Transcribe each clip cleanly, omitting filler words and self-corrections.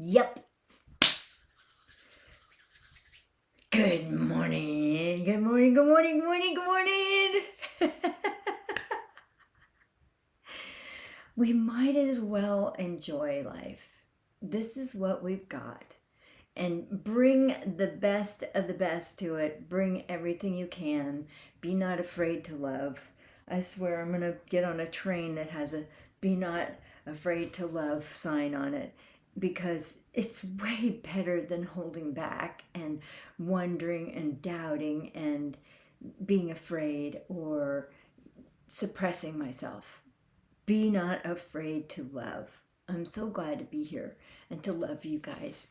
Yep. Good morning. Good morning. Good morning. Good morning. Good morning. We might as well enjoy life. This is what we've got. And bring the best of the best to it. Bring everything you can. Be not afraid to love. I swear I'm going to get on a train that has a be not afraid to love sign on it, because it's way better than holding back and wondering and doubting and being afraid or suppressing myself. Be not afraid to love. I'm so glad to be here and to love you guys,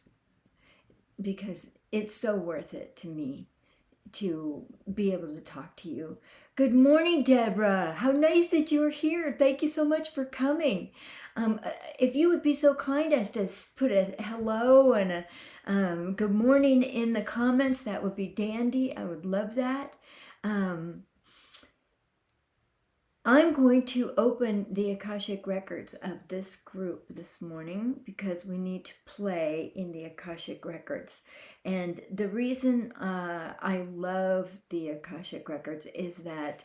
because it's so worth it to me to be able to talk to you. Good morning, Deborah. How nice that you're here. Thank you so much for coming. If you would be so kind as to put a hello and a good morning in the comments, that would be dandy. I would love that. I'm going to open the Akashic Records of this group this morning because we need to play in the Akashic Records. And the reason I love the Akashic Records is that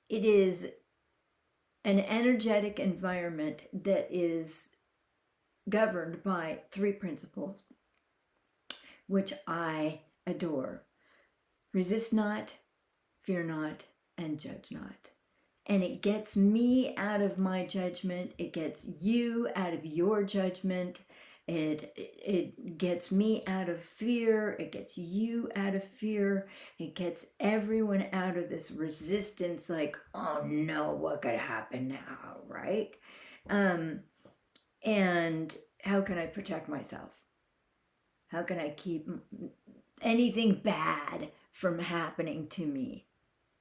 it is an energetic environment that is governed by three principles, which I adore: resist not, fear not, and judge not. And it gets me out of my judgment. It gets you out of your judgment. It gets me out of fear. It gets you out of fear. It gets everyone out of this resistance, like, oh no, what could happen now, right? And how can I protect myself? How can I keep anything bad from happening to me?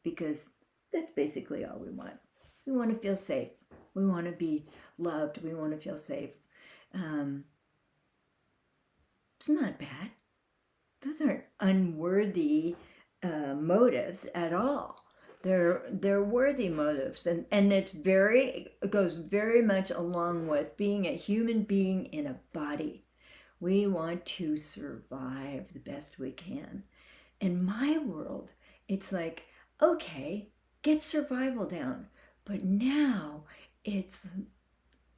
Because that's basically all we want. We want to feel safe. We want to be loved. We want to feel safe. It's not bad. Those aren't unworthy motives at all. They're worthy motives, and it goes very much along with being a human being in a body. We want to survive the best we can. In my world, it's like, okay, get survival down. But now it's,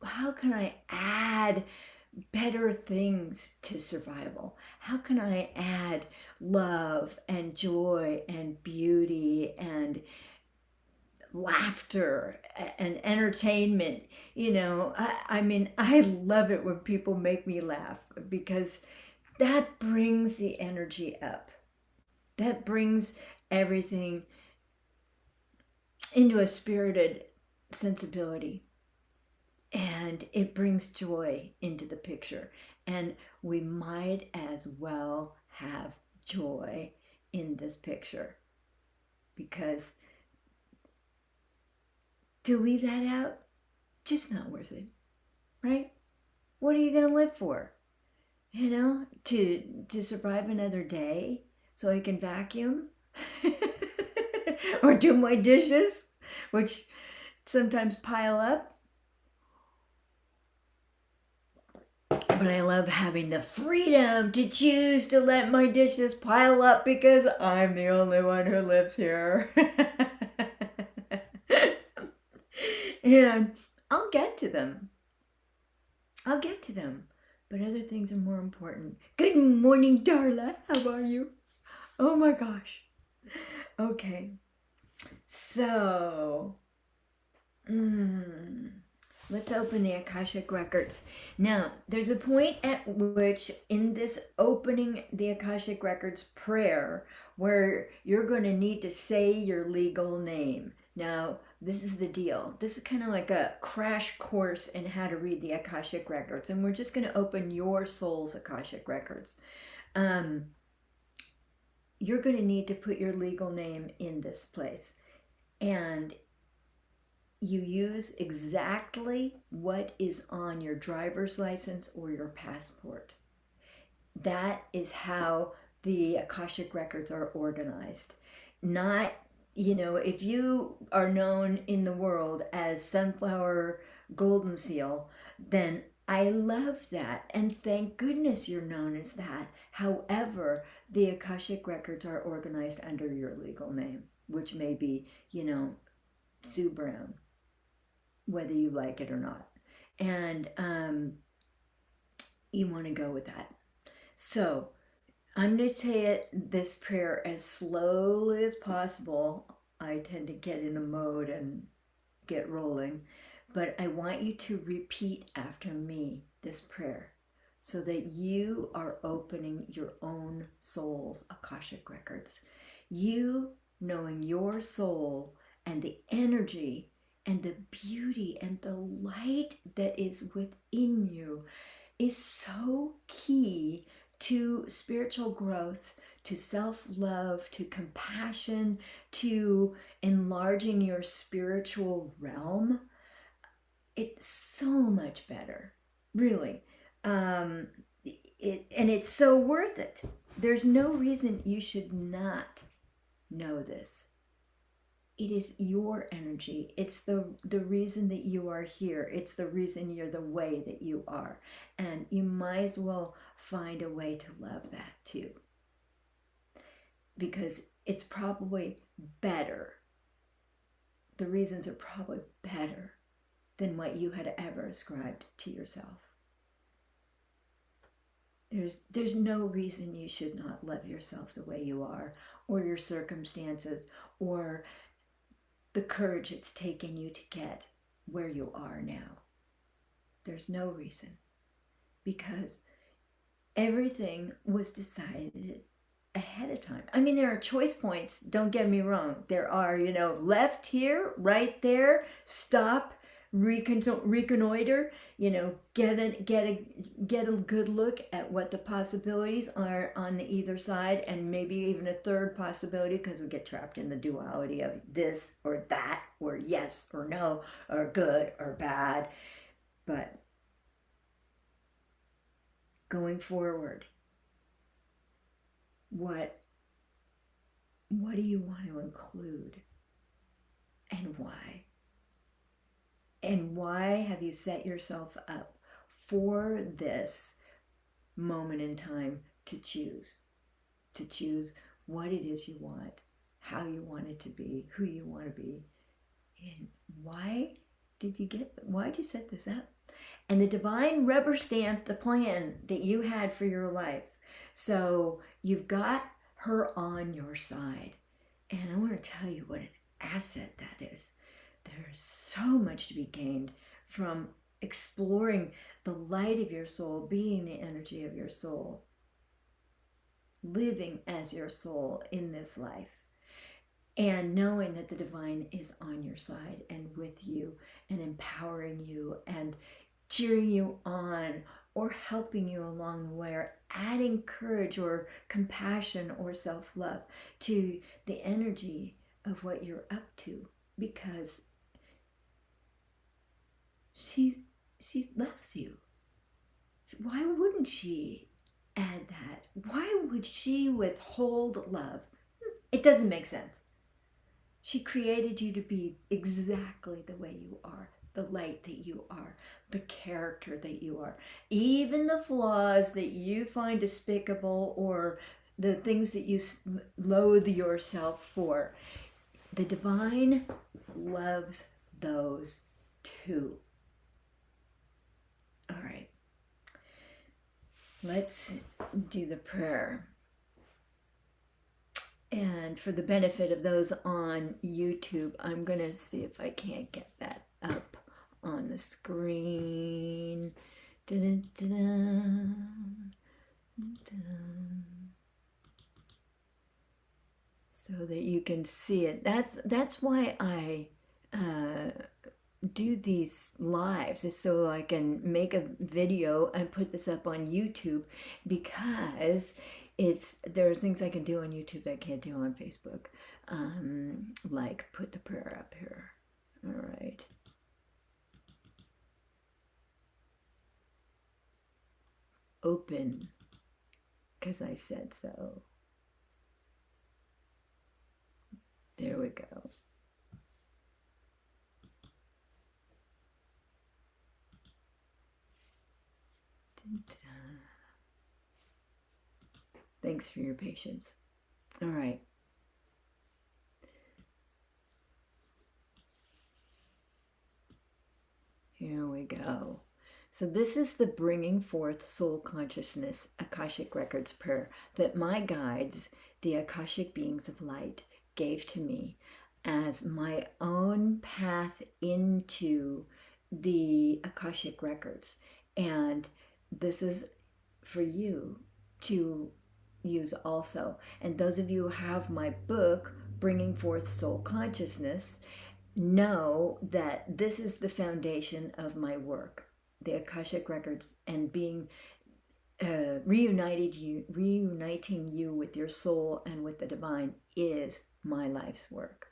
how can I add better things to survival? How can I add love and joy and beauty and laughter and entertainment? I mean, I love it when people make me laugh, because that brings the energy up. That brings everything into a spirited sensibility, and it brings joy into the picture. And we might as well have joy in this picture, because to leave that out, just not worth it, right? What are you going to live for? To survive another day so I can vacuum or do my dishes, which sometimes pile up. But I love having the freedom to choose to let my dishes pile up, because I'm the only one who lives here. And I'll get to them. But other things are more important. Good morning, Darla. How are you? Oh my gosh. Okay. So, let's open the Akashic Records. Now, there's a point at which in this opening the Akashic Records prayer where you're going to need to say your legal name. Now, this is the deal. This is kind of like a crash course in how to read the Akashic Records. And we're just going to open your soul's Akashic Records. You're going to need to put your legal name in this place. And you use exactly what is on your driver's license or your passport. That is how the Akashic Records are organized. Not, if you are known in the world as Sunflower Golden Seal, then I love that. And thank goodness you're known as that. However, the Akashic Records are organized under your legal name, which may be, Sue Brown, whether you like it or not. And you want to go with that. So I'm going to say this prayer as slowly as possible. I tend to get in the mode and get rolling, but I want you to repeat after me this prayer so that you are opening your own soul's Akashic Records. You knowing your soul and the energy and the beauty and the light that is within you is so key to spiritual growth, to self-love, to compassion, to enlarging your spiritual realm. It's so much better, really. And it's so worth it. There's no reason you should not know this. It is your energy. It's the reason that you are here. It's the reason you're the way that you are. And you might as well find a way to love that too. Because it's probably better. The reasons are probably better than what you had ever ascribed to yourself. There's no reason you should not love yourself the way you are, or your circumstances, or the courage it's taken you to get where you are now. There's no reason, because everything was decided ahead of time. I mean, there are choice points, don't get me wrong. There are, left here, right there, stop, reconnoiter, get a good look at what the possibilities are on either side, and maybe even a third possibility, because we get trapped in the duality of this or that, or yes or no, or good or bad. But going forward, what do you want to include, and why? And why have you set yourself up for this moment in time to choose what it is you want, how you want it to be, who you want to be, and why'd you set this up? And the divine rubber stamped the plan that you had for your life. So you've got her on your side. And I want to tell you what an asset that is. There's so much to be gained from exploring the light of your soul, being the energy of your soul, living as your soul in this life, and knowing that the divine is on your side and with you and empowering you and cheering you on, or helping you along the way, or adding courage or compassion or self-love to the energy of what you're up to, because she loves you. Why wouldn't she add that? Why would she withhold love? It doesn't make sense. She created you to be exactly the way you are, the light that you are, the character that you are. Even the flaws that you find despicable, or the things that you loathe yourself for, the divine loves those too. All right. Let's do the prayer. And for the benefit of those on YouTube, I'm going to see if I can't get that up on the screen. So that you can see it. That's why I do these lives, is so I can make a video and put this up on YouTube, because there are things I can do on YouTube that I can't do on Facebook, like put the prayer up here. All right. Open, because I said so. There we go. Thanks for your patience. All right. Here we go. So this is the Bringing Forth Soul Consciousness Akashic Records prayer that my guides, the Akashic beings of light, gave to me as my own path into the Akashic Records. And this is for you to use also. And those of you who have my book, Bringing Forth Soul Consciousness, know that this is the foundation of my work, the Akashic Records, and being reuniting you with your soul and with the divine is my life's work.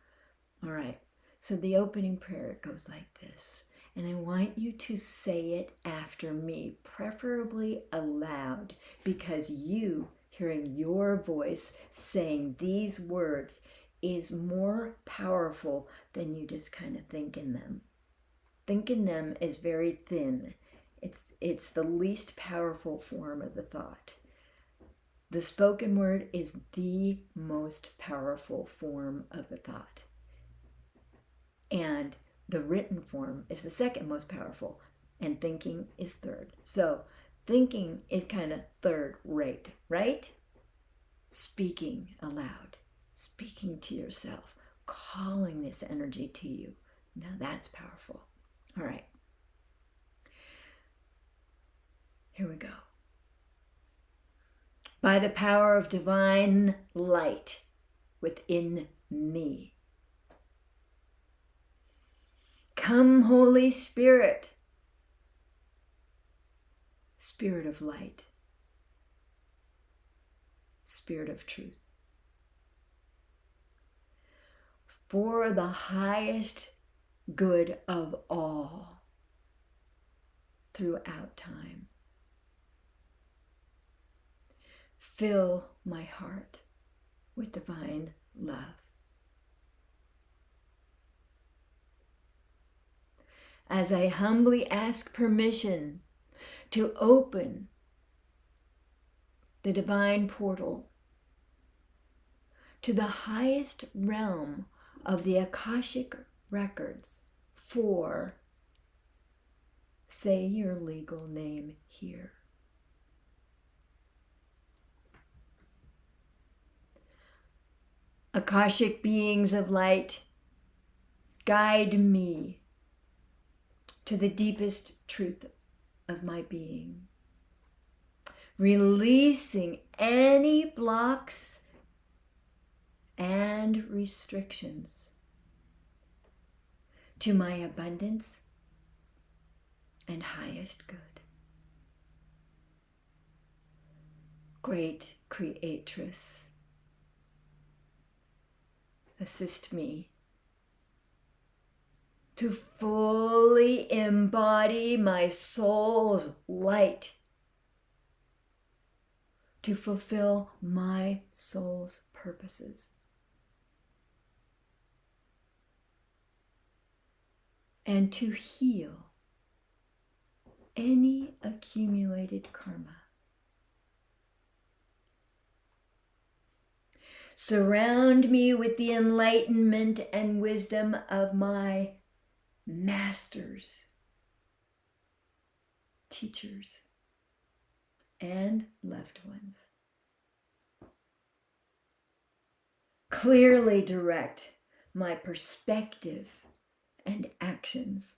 All right, so the opening prayer goes like this, and I want you to say it after me, preferably aloud, because you hearing your voice saying these words is more powerful than you just kind of thinking them. Thinking them is very thin. It's the least powerful form of the thought. The spoken word is the most powerful form of the thought. And the written form is the second most powerful, and thinking is third. So thinking is kind of third rate, right? Speaking aloud, speaking to yourself, calling this energy to you. Now that's powerful. All right. Here we go. By the power of divine light within me. Come, Holy Spirit, Spirit of light, Spirit of truth, for the highest good of all throughout time. Fill my heart with divine love. As I humbly ask permission to open the divine portal to the highest realm of the Akashic Records for, say your legal name here. Akashic beings of light, guide me to the deepest truth of my being, releasing any blocks and restrictions to my abundance and highest good. Great Creatress, assist me to fully embody my soul's light, to fulfill my soul's purposes, and to heal any accumulated karma. Surround me with the enlightenment and wisdom of my masters, teachers, and loved ones. Clearly direct my perspective and actions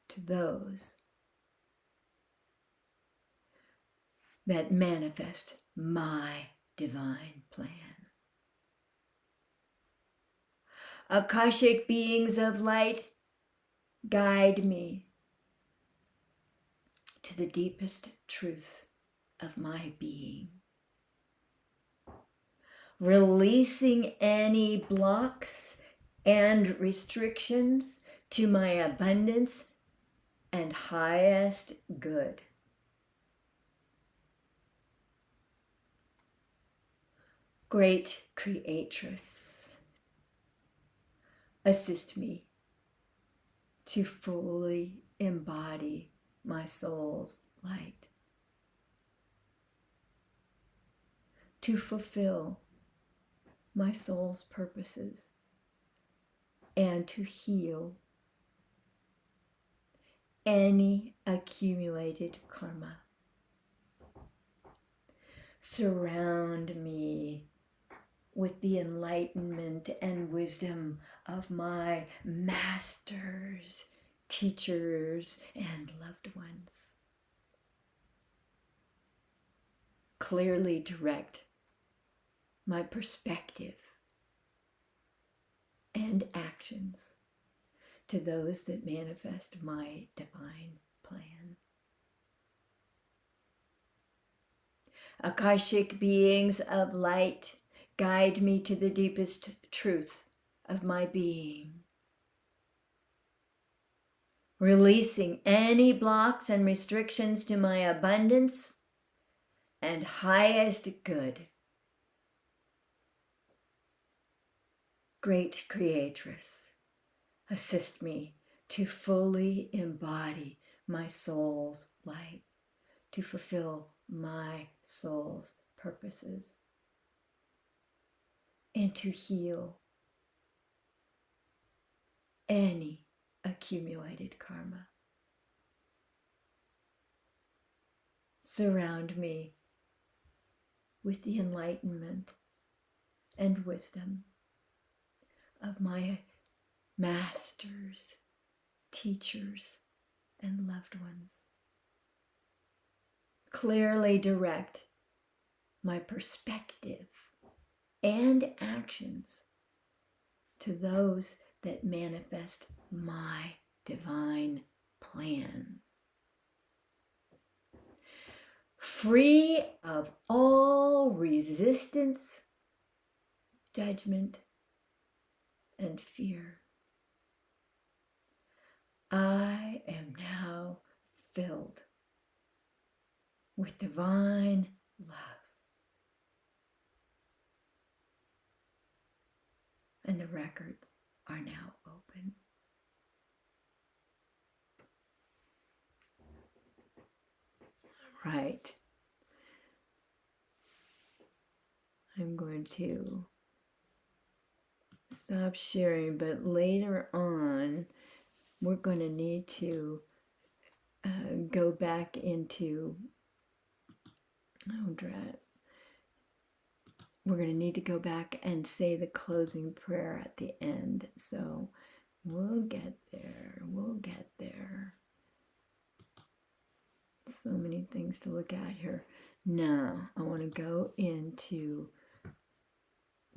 to those that manifest my divine plan. Akashic beings of light, guide me to the deepest truth of my being, releasing any blocks and restrictions to my abundance and highest good. Great Creatress, assist me to fully embody my soul's light, to fulfill my soul's purposes and to heal any accumulated karma. Surround me with the enlightenment and wisdom of my masters, teachers, and loved ones. Clearly direct my perspective and actions to those that manifest my divine plan. Akashic beings of light, guide me to the deepest truth of my being, releasing any blocks and restrictions to my abundance and highest good. Great Creatress, assist me to fully embody my soul's light, to fulfill my soul's purposes, and to heal any accumulated karma. Surround me with the enlightenment and wisdom of my masters, teachers, and loved ones. Clearly direct my perspective and actions to those that manifest my divine plan. Free of all resistance, judgment, and fear, I am now filled with divine love. And the records are now open. Right. I'm going to stop sharing, but later on, we're going to need to go back into, we're going to need to go back and say the closing prayer at the end. So we'll get there. We'll get there. So many things to look at here. Now, I want to go into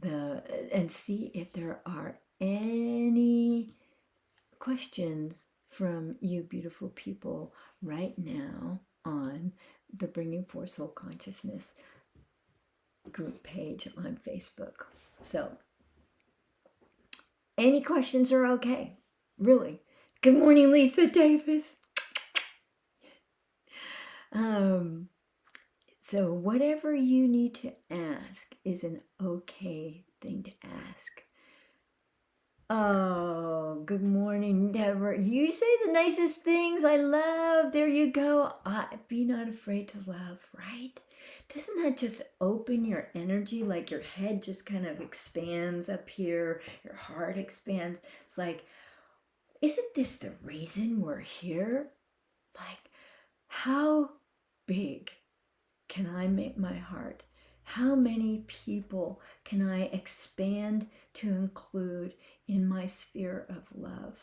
and see if there are any questions from you beautiful people right now on the Bringing Forth Soul Consciousness group page on Facebook. So, any questions are okay, really. Good morning, Lisa Davis. So whatever you need to ask is an okay thing to ask. Oh, good morning, Deborah. You say the nicest things. I love. There you go. Be not afraid to love, right? Doesn't that just open your energy? Like your head just kind of expands up here. Your heart expands. It's like, isn't this the reason we're here? Like, how big can I make my heart? How many people can I expand to include in my sphere of love?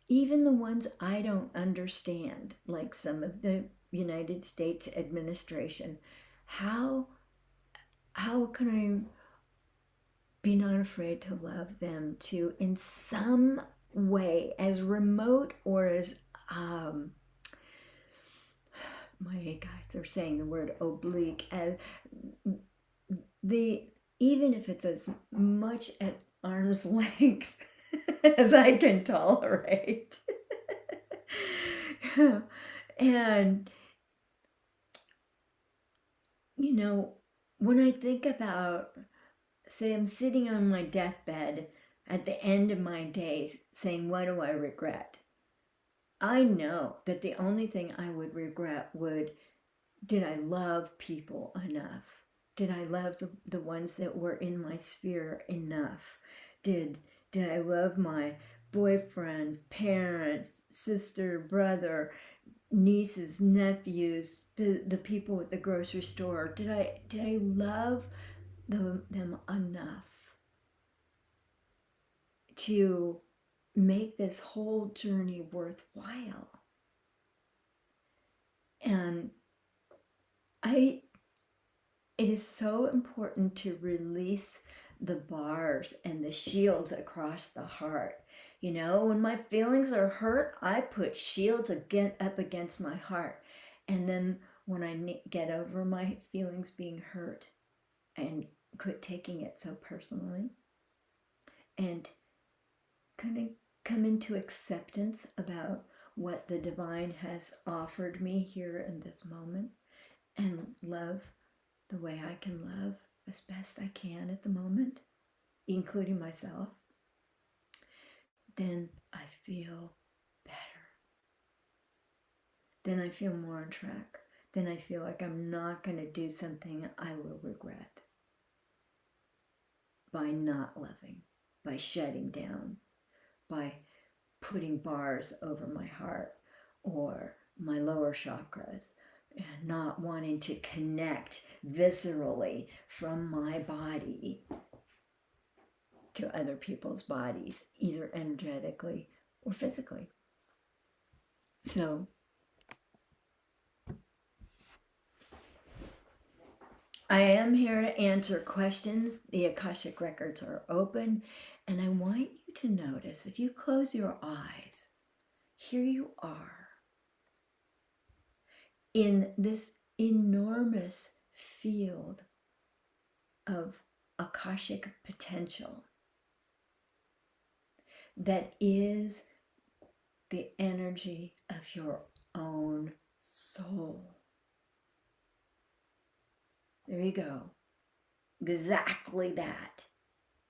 Even the ones I don't understand, like some of the United States administration. How can I be not afraid to love them too in some way, as remote or as my guides are saying the word oblique, as even if it's as much at arm's length as I can tolerate. And you know, when I think about, say I'm sitting on my deathbed at the end of my days saying, what do I regret? I know that the only thing I would regret did I love people enough? Did I love the ones that were in my sphere enough? Did I love my boyfriends, parents, sister, brother, nieces, nephews, the people at the grocery store? Did I love them enough to make this whole journey worthwhile? And it is so important to release the bars and the shields across the heart. You know, when my feelings are hurt, I put shields again up against my heart. And then when I get over my feelings being hurt and quit taking it so personally and kind of come into acceptance about what the divine has offered me here in this moment and love the way I can love as best I can at the moment, including myself, then I feel better. Then I feel more on track. Then I feel like I'm not going to do something I will regret by not loving, by shutting down, by putting bars over my heart or my lower chakras, and not wanting to connect viscerally from my body to other people's bodies, either energetically or physically. So I am here to answer questions. The Akashic Records are open, and I want you to notice, if you close your eyes, here you are in this enormous field of Akashic potential that is the energy of your own soul. There you go. Exactly that.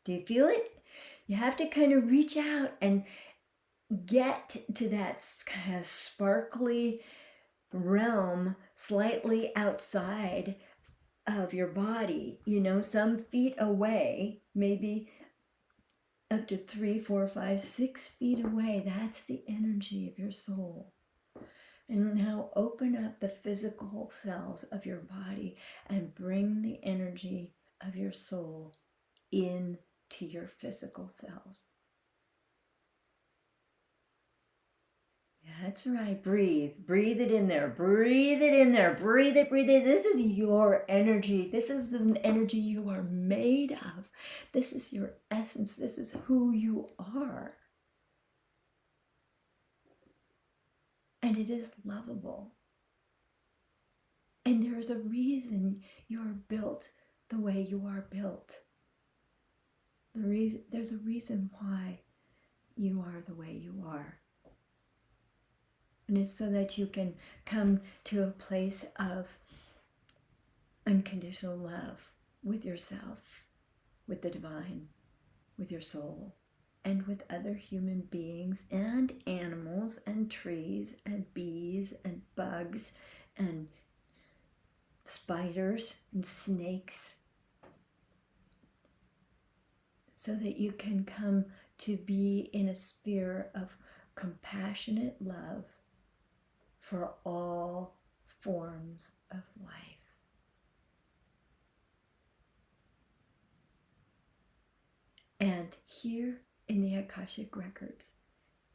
Do you feel it? You have to kind of reach out and get to that kind of sparkly realm slightly outside of your body, you know, some feet away, maybe up to 3, 4, 5, 6 feet away. That's the energy of your soul. And now open up the physical cells of your body and bring the energy of your soul into your physical cells. That's right. Breathe. Breathe it in there. Breathe it in there. Breathe it. Breathe it. This is your energy. This is the energy you are made of. This is your essence. This is who you are. And it is lovable. And there is a reason you're built the way you are built. There's a reason why you are the way you are. And it's so that you can come to a place of unconditional love with yourself, with the divine, with your soul, and with other human beings and animals and trees and bees and bugs and spiders and snakes, so that you can come to be in a sphere of compassionate love for all forms of life. And here in the Akashic Records,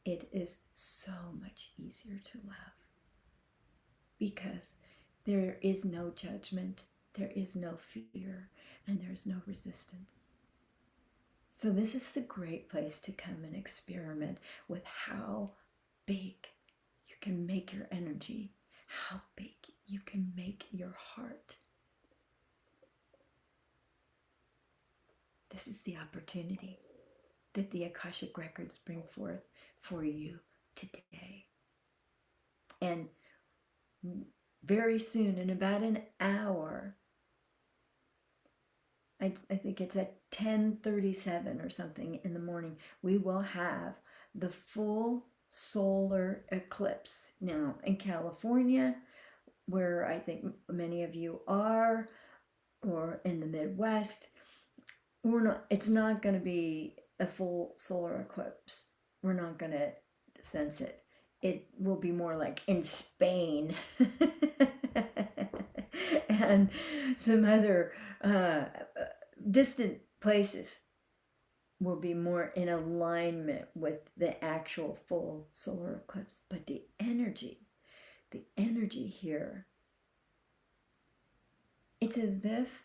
it is so much easier to love because there is no judgment, there is no fear, and there's no resistance. So this is the great place to come and experiment with how big you can make your energy, how big you can make your heart. This is the opportunity that the Akashic Records bring forth for you today. And very soon, in about an hour, I think it's at 10:37 or something in the morning, we will have the full solar eclipse. Now, in California, where I think many of you are, or in the Midwest, it's not going to be a full solar eclipse. We're not going to sense it. It will be more like in Spain and some other distant places will be more in alignment with the actual full solar eclipse. But the energy here, it's as if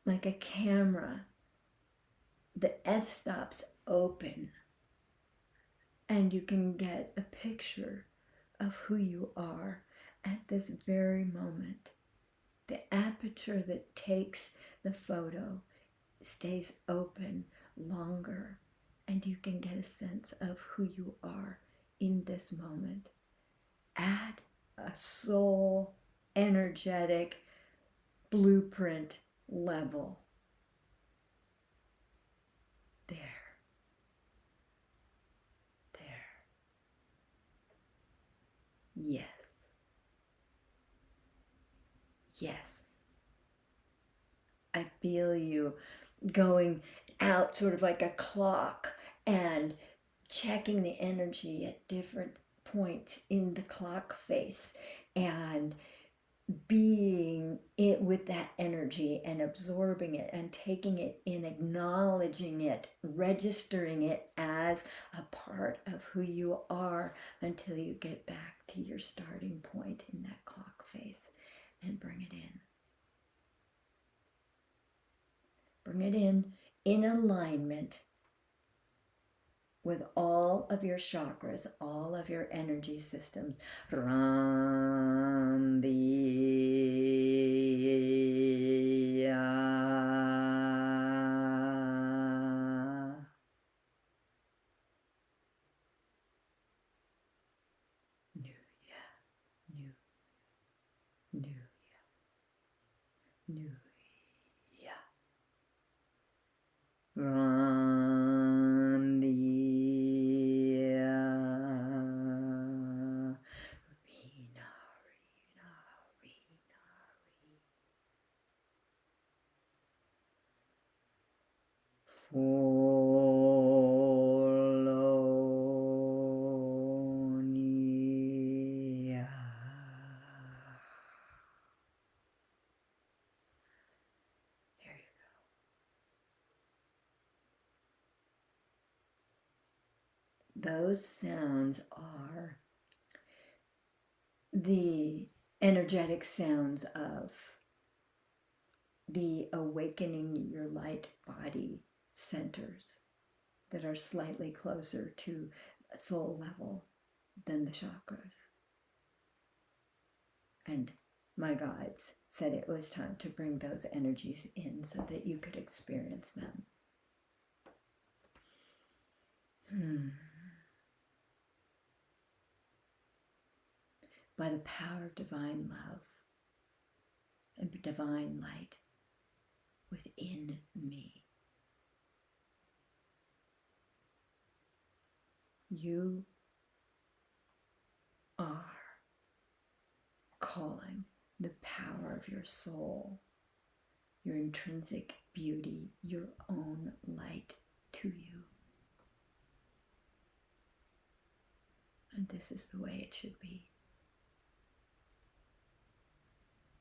like a camera, the f-stops open and you can get a picture of who you are at this very moment. The aperture that takes the photo stays open longer, and you can get a sense of who you are in this moment at a soul energetic blueprint level. There. Yes. I feel you going out sort of like a clock and checking the energy at different points in the clock face and being it with that energy and absorbing it and taking it in, acknowledging it, registering it as a part of who you are until you get back to your starting point in that clock face and bring it in. Bring it in alignment with all of your chakras, all of your energy systems. Those sounds are the energetic sounds of the awakening your light body centers that are slightly closer to soul level than the chakras. And my guides said it was time to bring those energies in so that you could experience them. By the power of divine love and divine light within me, you are calling the power of your soul, your intrinsic beauty, your own light to you. And this is the way it should be,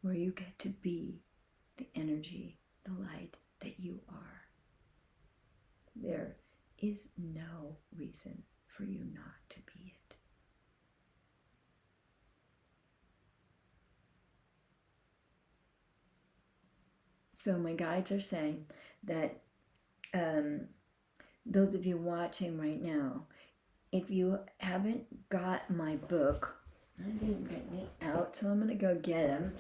where you get to be the energy, the light that you are. There is no reason for you not to be it. So my guides are saying that those of you watching right now, if you haven't got my book, I didn't get it out, so I'm going to go get them.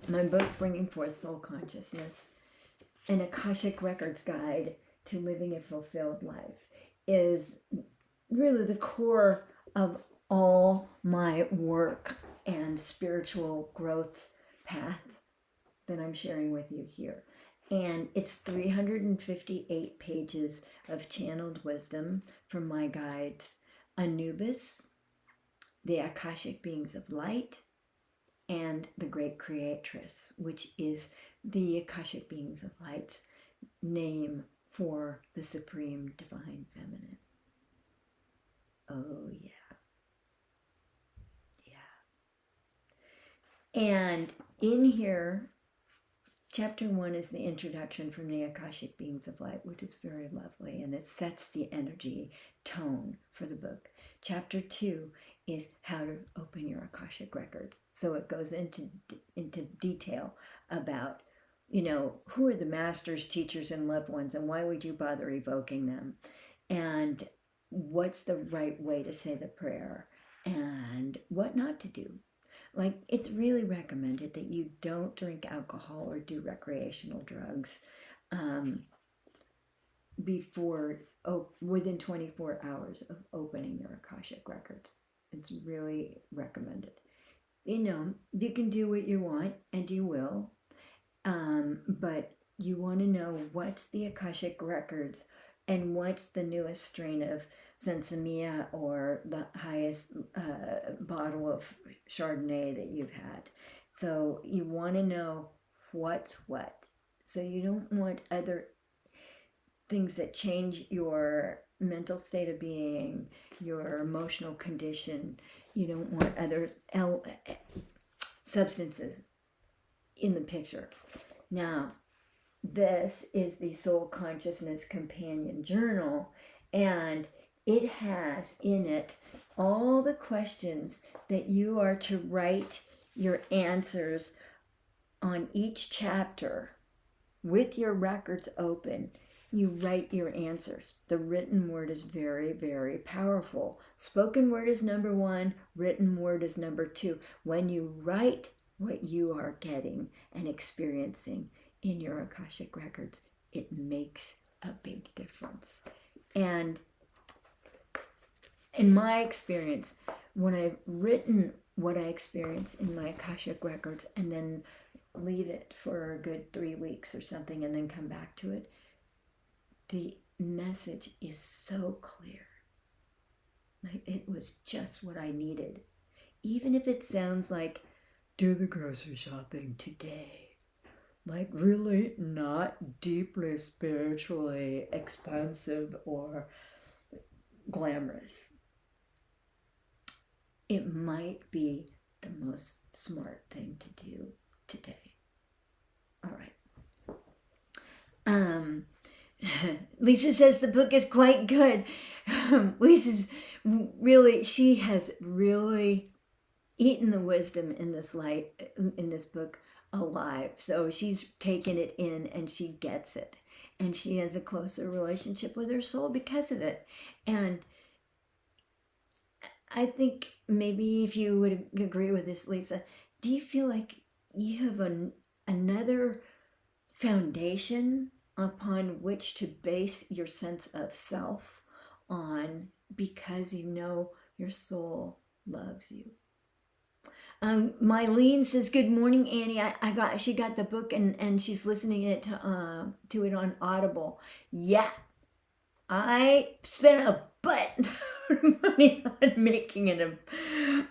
My book, Bringing Forth Soul Consciousness, an Akashic Records guide to living a fulfilled life is really the core of all my work and spiritual growth path that I'm sharing with you here. And it's 358 pages of channeled wisdom from my guides, Anubis, the Akashic beings of light, and the Great Creatress, which is the Akashic beings of light's name for the Supreme Divine Feminine. Oh, yeah. Yeah. And in here, Chapter 1 is the introduction from the Akashic beings of light, which is very lovely, and it sets the energy tone for the book. Chapter 2 is how to open your Akashic records. So it goes into detail about, who are the masters, teachers, and loved ones, and why would you bother evoking them? And what's the right way to say the prayer, and what not to do. Like, it's really recommended that you don't drink alcohol or do recreational drugs within 24 hours of opening your Akashic records. It's really recommended. You can do what you want, and you will, but you want to know what's the Akashic records and what's the newest strain of Sensimilla or the highest bottle of Chardonnay that you've had. So you want to know what's what. So you don't want other things that change your mental state of being, your emotional condition. You don't want other substances in the picture. Now, this is the Soul Consciousness Companion Journal, and it has in it all the questions that you are to write your answers on each chapter with your records open. You write your answers. The written word is very, very powerful. Spoken word is number 1, written word is number 2. When you write what you are getting and experiencing in your Akashic records, it makes a big difference. And in my experience, when I've written what I experience in my Akashic records and then leave it for a good 3 weeks or something and then come back to it, the message is so clear. Like, it was just what I needed. Even if it sounds like, do the grocery shopping today. Like, really not deeply spiritually expansive or glamorous. It might be the most smart thing to do today. All right. Lisa says the book is quite good. Lisa's really, she has really eaten the wisdom in this book alive. So she's taken it in and she gets it. And she has a closer relationship with her soul because of it. And I think maybe if you would agree with this, Lisa, do you feel like you have another foundation upon which to base your sense of self on, because you know your soul loves you? Mylene says, good morning, Annie. She got the book and she's listening to it on Audible. Yeah, I spent a butt of money on making it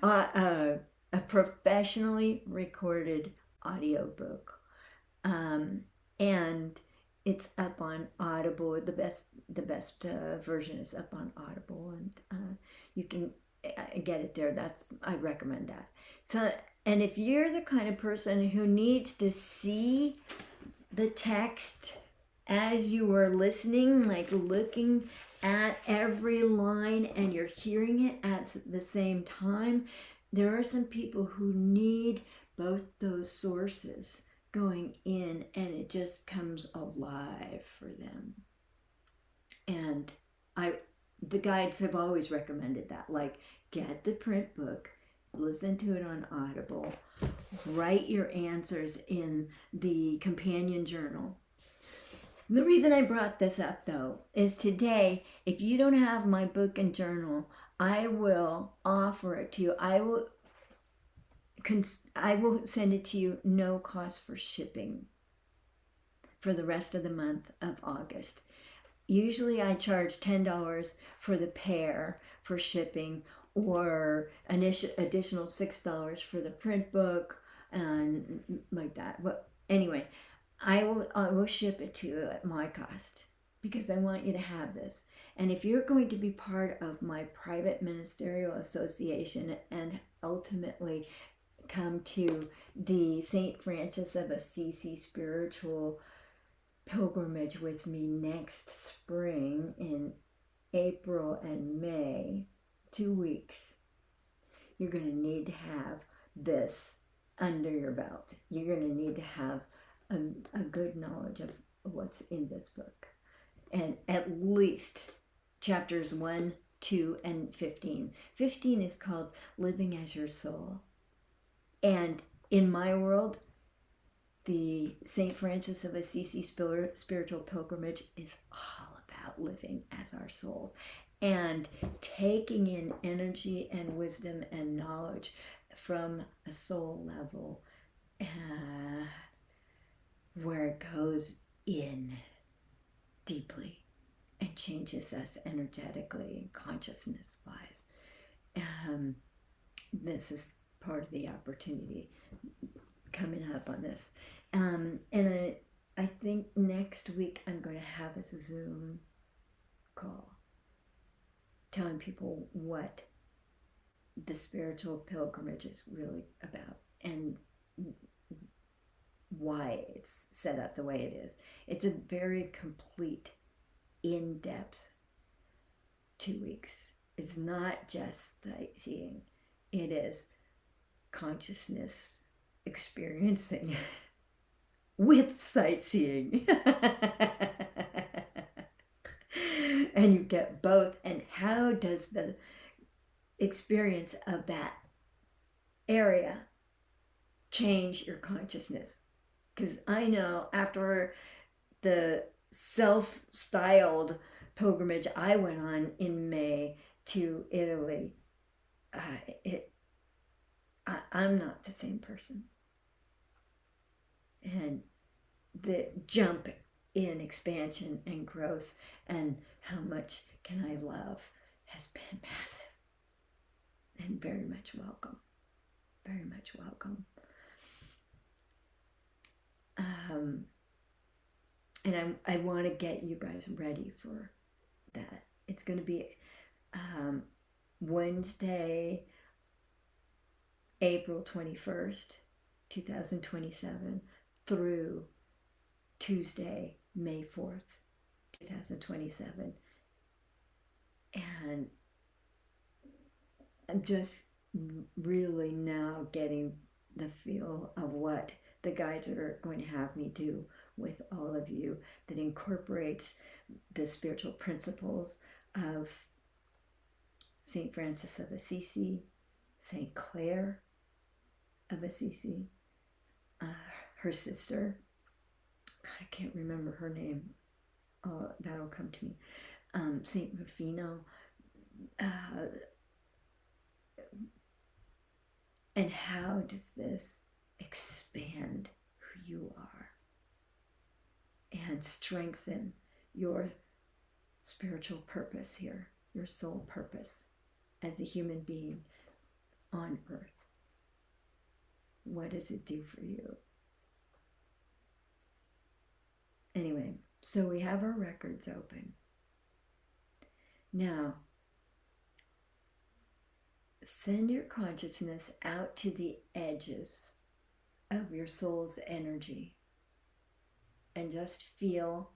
a professionally recorded audiobook. And it's up on Audible. The best version is up on Audible, and you can get it there. I recommend that. So, and if you're the kind of person who needs to see the text as you are listening, like looking at every line and you're hearing it at the same time, there are some people who need both those sources going in, and it just comes alive for them. And the guides have always recommended that, like, get the print book, listen to it on Audible, write your answers in the companion journal. The reason I brought this up though is today, if you don't have my book and journal, I will offer it to you. I will send it to you, no cost for shipping, for the rest of the month of August. Usually I charge $10 for the pair for shipping, or an additional $6 for the print book, and like that. But anyway, I will ship it to you at my cost, because I want you to have this. And if you're going to be part of my private ministerial association and ultimately come to the St. Francis of Assisi spiritual pilgrimage with me next spring in April and May, 2 weeks, you're going to need to have this under your belt. You're going to need to have a good knowledge of what's in this book, and at least chapters 1, 2, and 15. 15 is called Living as Your Soul. And in my world, the St. Francis of Assisi spiritual pilgrimage is all about living as our souls and taking in energy and wisdom and knowledge from a soul level, where it goes in deeply and changes us energetically and consciousness wise. This is part of the opportunity coming up on this. And I think next week I'm going to have a Zoom call telling people what the spiritual pilgrimage is really about and why it's set up the way it is. It's a very complete, in-depth 2 weeks. It's not just sightseeing. It is consciousness experiencing with sightseeing. And you get both. And how does the experience of that area change your consciousness? Because I know after the self-styled pilgrimage I went on in May to Italy, I'm not the same person. And the jump in expansion and growth and how much can I love has been massive, and very much welcome. Very much welcome. And I want to get you guys ready for that. It's going to be Wednesday, April 21st, 2027 through Tuesday, May 4th, 2027. And I'm just really now getting the feel of what the guides are going to have me do with all of you, that incorporates the spiritual principles of St. Francis of Assisi, St. Clare of Assisi, her sister, I can't remember her name, that'll come to me, St. Rufino, and how does this expand who you are and strengthen your spiritual purpose here, your soul purpose as a human being on earth. What does it do for you? Anyway, so we have our records open. Now, send your consciousness out to the edges of your soul's energy and just feel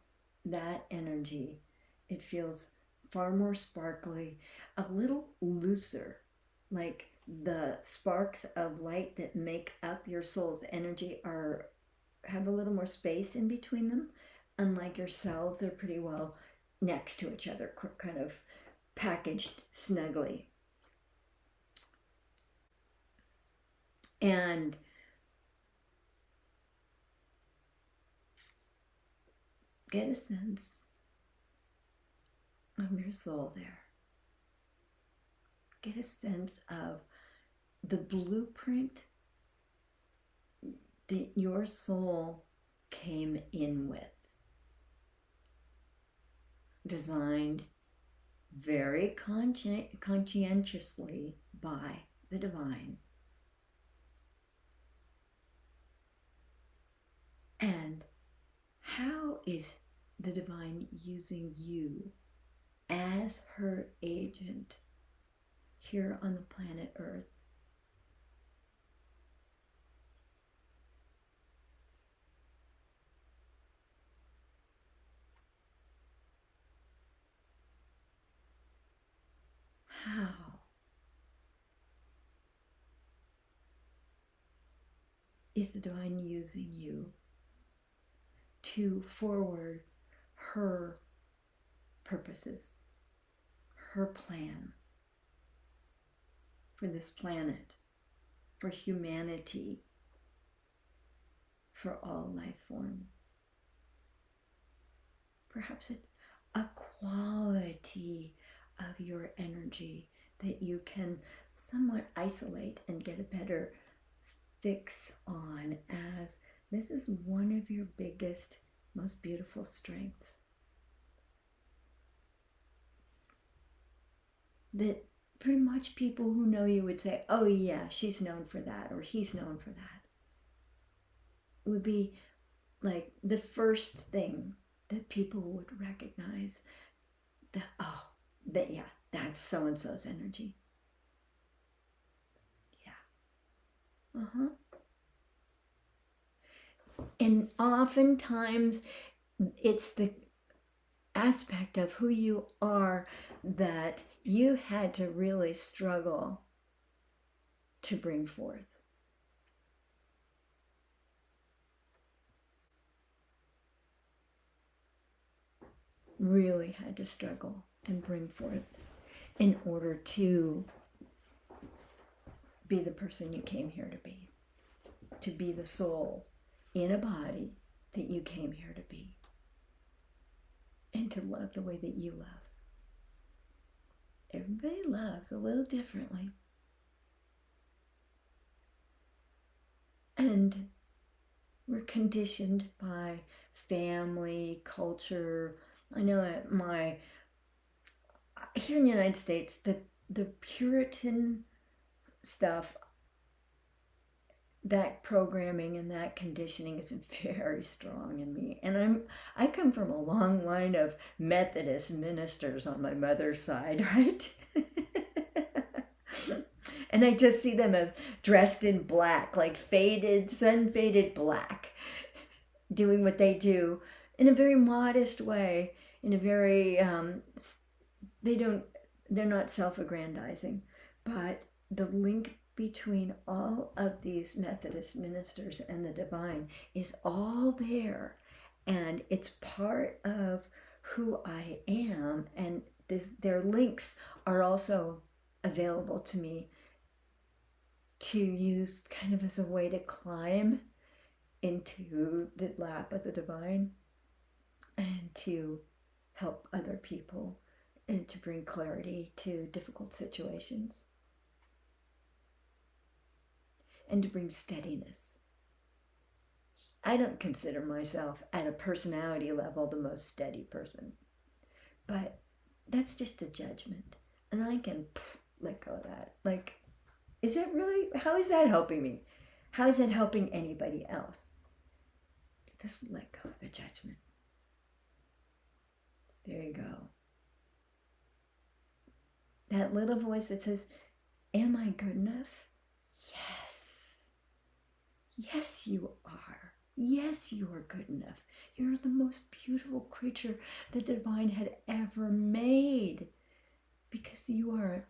that energy. It feels far more sparkly, a little looser, like the sparks of light that make up your soul's energy have a little more space in between them. Unlike your cells, they're pretty well next to each other, kind of packaged snugly. And get a sense of your soul there. Get a sense of the blueprint that your soul came in with. Designed very conscientiously by the divine. And how is the divine using you as her agent here on the planet Earth? How is the divine using you to forward her purposes, her plan for this planet, for humanity, for all life forms? Perhaps it's a quality of your energy that you can somewhat isolate and get a better fix on, as this is one of your biggest, most beautiful strengths. That pretty much people who know you would say, oh yeah, she's known for that, or he's known for that. It would be like the first thing that people would recognize, that, oh, that, yeah, that's so-and-so's energy. Yeah. And oftentimes it's the aspect of who you are that you had to really struggle to bring forth. Really had to struggle and bring forth in order to be the person you came here to be the soul in a body that you came here to be, and to love the way that you love. Everybody loves a little differently. And we're conditioned by family, culture. I know that here in the United States, the Puritan stuff, that programming and that conditioning is very strong in me. And I come from a long line of Methodist ministers on my mother's side, right? And I just see them as dressed in black, like sun-faded black, doing what they do in a very modest way, in a very, they're not self-aggrandizing, but the link between all of these Methodist ministers and the divine is all there, and it's part of who I am, and their links are also available to me to use kind of as a way to climb into the lap of the divine and to help other people and to bring clarity to difficult situations and to bring steadiness. I don't consider myself at a personality level the most steady person, but that's just a judgment, and I can let go of that. Like, is that really, how is that helping me? How is that helping anybody else? Just let go of the judgment. There you go. That little voice that says, am I good enough? Yes. Yes, you are. Yes, you are good enough. You're the most beautiful creature the divine had ever made, because you are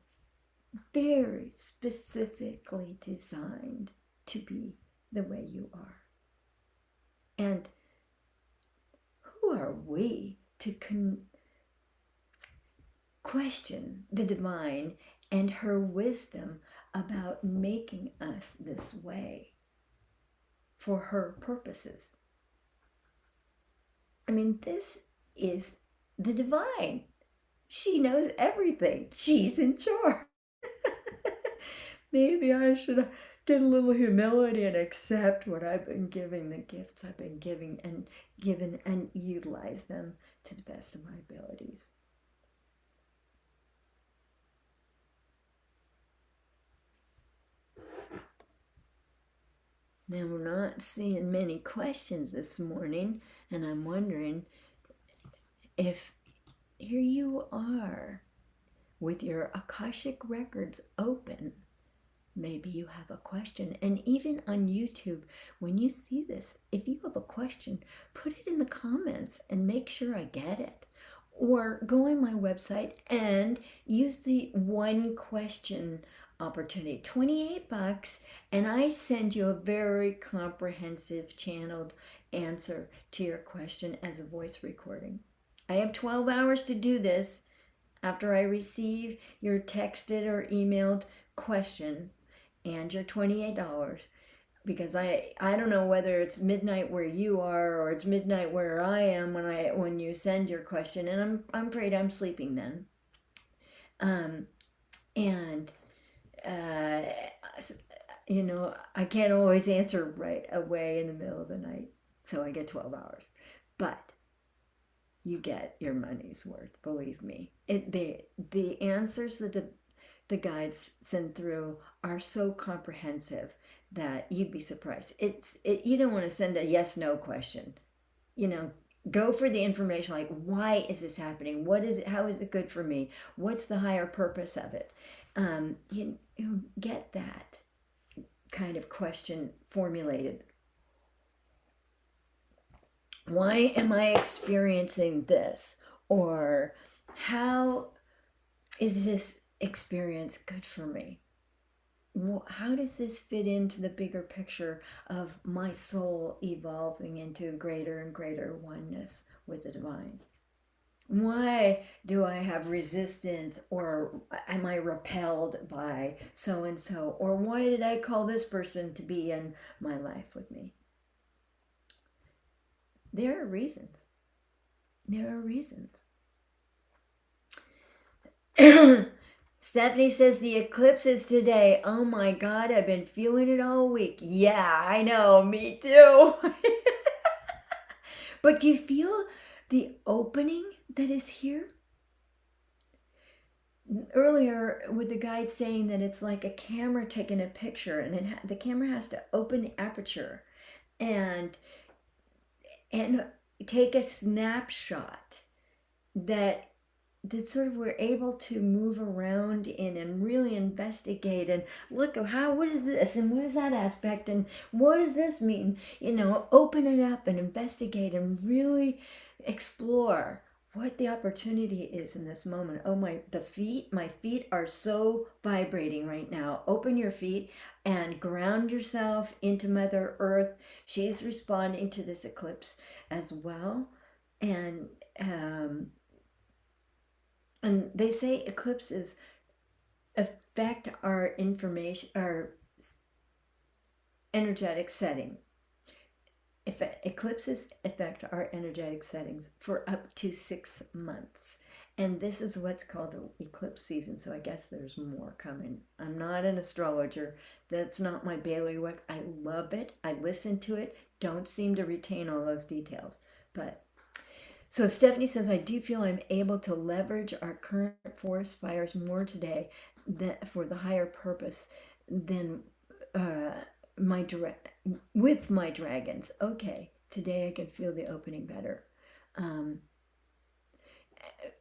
very specifically designed to be the way you are. And who are we to question the divine and her wisdom about making us this way for her purposes? I mean, this is the divine. She knows everything. She's in charge. Maybe I should get a little humility and accept what I've been giving, the gifts I've been giving and given, and utilize them to the best of my abilities. Now, we're not seeing many questions this morning, and I'm wondering if here you are with your Akashic Records open. Maybe you have a question. And even on YouTube, when you see this, if you have a question, put it in the comments and make sure I get it. Or go on my website and use the one question opportunity. $28, and I send you a very comprehensive channeled answer to your question as a voice recording. I have 12 hours to do this after I receive your texted or emailed question and your $28, because I don't know whether it's midnight where you are or it's midnight where I am when you send your question, and I'm afraid I'm sleeping then. And you know, I can't always answer right away in the middle of the night, so I get 12 hours. But you get your money's worth, believe me. The answers that the guides send through are so comprehensive that you'd be surprised. You don't want to send a yes/no question. You know, go for the information, like, why is this happening? What is it? How is it good for me? What's the higher purpose of it? You get that kind of question formulated. Why am I experiencing this? Or how is this experience good for me? How does this fit into the bigger picture of my soul evolving into greater and greater oneness with the divine? Why do I have resistance, or am I repelled by so and so? Or why did I call this person to be in my life with me? There are reasons. There are reasons. Stephanie says the eclipse is today. Oh my God, I've been feeling it all week. Yeah, I know, me too. But do you feel the opening that is here? Earlier, with the guide saying that it's like a camera taking a picture, and the camera has to open the aperture and take a snapshot that sort of we're able to move around in and really investigate and look at what is this and what is that aspect and what does this mean? You know, open it up and investigate and really explore what the opportunity is in this moment. Oh, my feet are so vibrating right now. Open your feet and ground yourself into Mother Earth. She's responding to this eclipse as well. And they say eclipses affect our information, our energetic setting. Eclipses affect our energetic settings for up to 6 months. And this is what's called eclipse season. So I guess there's more coming. I'm not an astrologer. That's not my bailiwick. I love it. I listen to it. Don't seem to retain all those details. But so Stephanie says, I do feel I'm able to leverage our current forest fires more today for the higher purpose than with my dragons. Okay, today I can feel the opening better.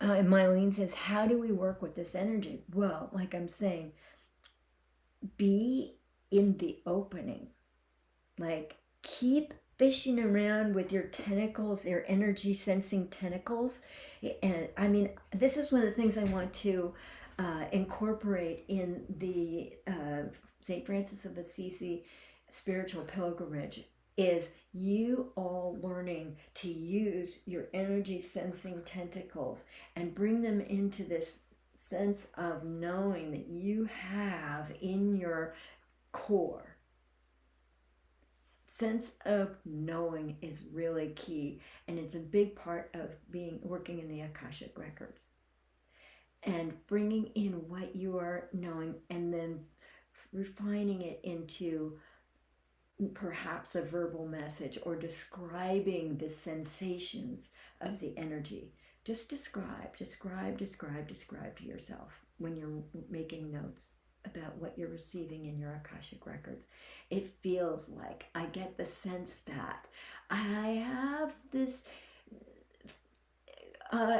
Mylene says, how do we work with this energy? Well, like I'm saying, be in the opening. Like, keep fishing around with your tentacles, your energy sensing tentacles. And I mean, this is one of the things I want to incorporate in the St. Francis of Assisi spiritual pilgrimage, is you all learning to use your energy sensing tentacles and bring them into this sense of knowing that you have in your core Sense of knowing is really key, and it's a big part of working in the Akashic Records, and bringing in what you are knowing and then refining it into perhaps a verbal message or describing the sensations of the energy. Just describe to yourself when you're making notes about what you're receiving in your Akashic Records. It feels like, I get the sense that I have this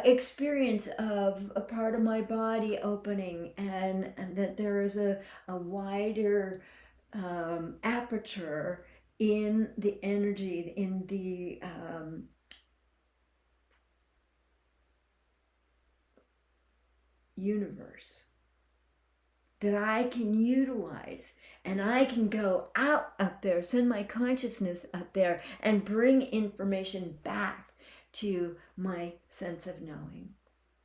experience of a part of my body opening, and that there is a wider aperture in the energy, in the universe, that I can utilize, and I can go out up there, send my consciousness up there, and bring information back to my sense of knowing,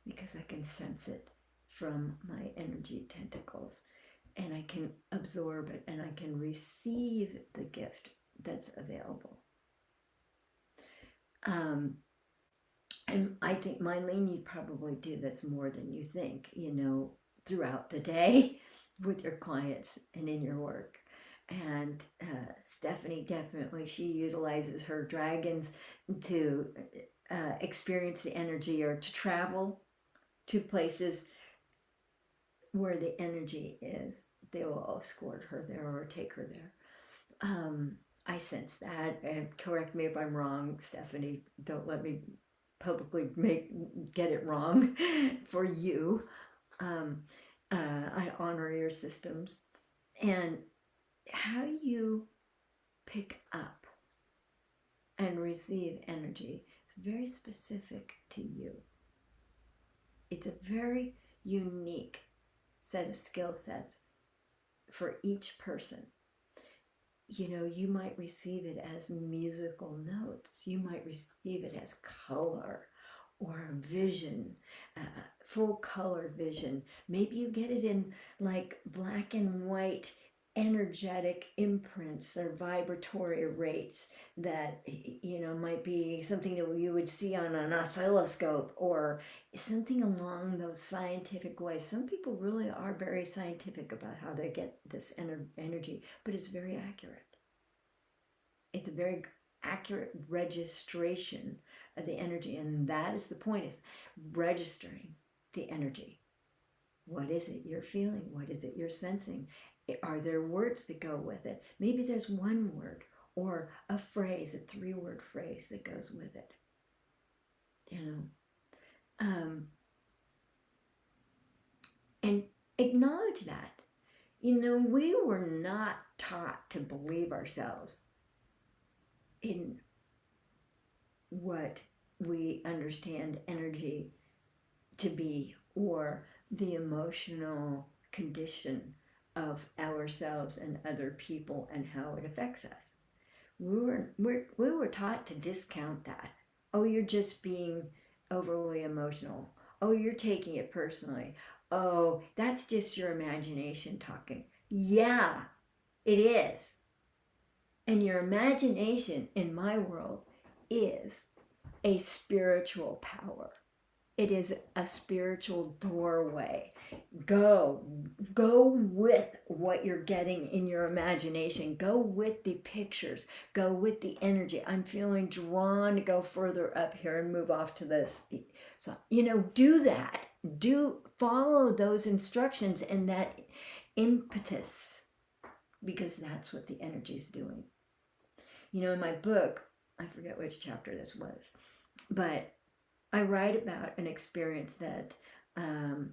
because I can sense it from my energy tentacles, and I can absorb it, and I can receive the gift that's available. And I think, Mylene, you probably do this more than you think, throughout the day with your clients and in your work. And Stephanie, definitely, she utilizes her dragons to experience the energy, or to travel to places where the energy is. They will escort her there or take her there. I sense that, and correct me if I'm wrong, Stephanie. Don't let me publicly get it wrong for you. I honor your systems. And how you pick up and receive energy is very specific to you. It's a very unique set of skill sets for each person. You might receive it as musical notes. You might receive it as color or vision, full color vision. Maybe you get it in like black and white energetic imprints or vibratory rates that might be something that you would see on an oscilloscope, or something along those scientific ways. Some people really are very scientific about how they get this energy, but it's very accurate. It's a very accurate registration of the energy, and that is the point, is registering the energy. What is it you're feeling? What is it you're sensing? Are there words that go with it? Maybe there's one word or a phrase, a 3-word phrase that goes with it. And acknowledge that. We were not taught to believe ourselves in what we understand energy to be, or the emotional condition of ourselves and other people, and how it affects us. We were taught to discount that. Oh, you're just being overly emotional. Oh, you're taking it personally. Oh, that's just your imagination talking. Yeah, it is. And your imagination, in my world, is a spiritual power. It is a spiritual doorway. Go with what you're getting in your imagination. Go with the pictures. Go with the energy. I'm feeling drawn to go further up here and move off to this. So, do that. Follow those instructions and that impetus, because that's what the energy is doing. In my book, I forget which chapter this was, but I write about an experience that